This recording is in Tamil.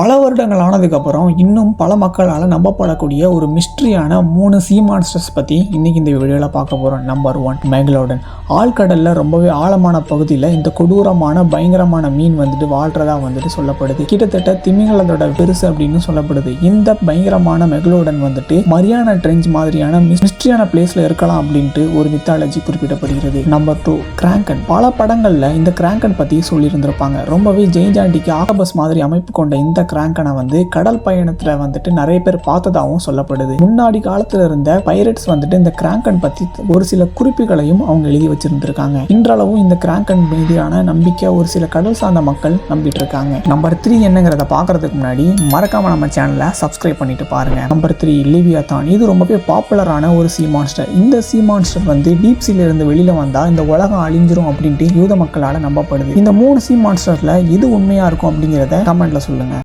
பல வருடங்கள் ஆனதுக்கப்புறம் இன்னும் பல மக்களால் நம்பப்படக்கூடிய ஒரு மிஸ்ட்ரியான 3 சீ மான்ஸ்டர்ஸ் பற்றி இன்றைக்கி இந்த வீடியோவில் பார்க்க போகிறோம். Number 1 megalodon. ஆழ்கடலில் ரொம்பவே ஆழமான பகுதியில் இந்த கொடூரமான பயங்கரமான மீன் வாழ்கிறதா சொல்லப்படுது. கிட்டத்தட்ட திமிங்கலத்தோட பெருசு அப்படின்னு சொல்லப்படுது. இந்த பயங்கரமான மெகலோடன் மரியானா ட்ரெஞ்ச் மாதிரியான மிஸ்ட்ரியான பிளேஸில் இருக்கலாம் அப்படின்ட்டு ஒரு மித்தாலஜி குறிப்பிடப்படுகிறது. நம்பர் 2 கிராங்கன். பல படங்களில் இந்த கிராங்கன் பற்றி சொல்லியிருந்திருப்பாங்க. ரொம்பவே ஜெயிஜாண்டிக்கு ஆக்டோபஸ் மாதிரி அமைப்பு கொண்ட இந்த கிராங்கனை கடல் பயணத்துல நிறைய பேர் பார்த்ததாகவும் சொல்லப்படுது. முன்னாடி காலத்துல இருந்த பைரட்ஸ் இந்த கிராங்கன் பத்தி ஒரு சில குறிப்புகளையும் அவங்க எழுதி வச்சிருந்திருக்காங்க. இன்றளவும் இந்த கிராங்கன் மீதான நம்பிக்கை ஒரு சில கடல் சார்ந்த மக்கள் நம்பிட்டு இருக்காங்க. நம்பர் 3 என்னங்கிறத பாக்குறதுக்கு முன்னாடி மறக்காம நம்ம சேனலை சப்ஸ்கிரைப் பண்ணிட்டு பாருங்க. Number 3 Leviathan. இது ரொம்பவே பாப்புலரான ஒரு சீ மான்ஸ்டர். இந்த சீ மான்ஸ்டர் டீப் சீல இருந்து வெளியில வந்தா இந்த உலகம் அழிஞ்சிரும் அப்படின்ட்டு யூத மக்களால நம்பப்படுது. இந்த 3 சீ மான்ஸ்டர்ல எது உண்மையா இருக்கும் அப்படிங்கிறத கமெண்ட்ல சொல்லுங்க.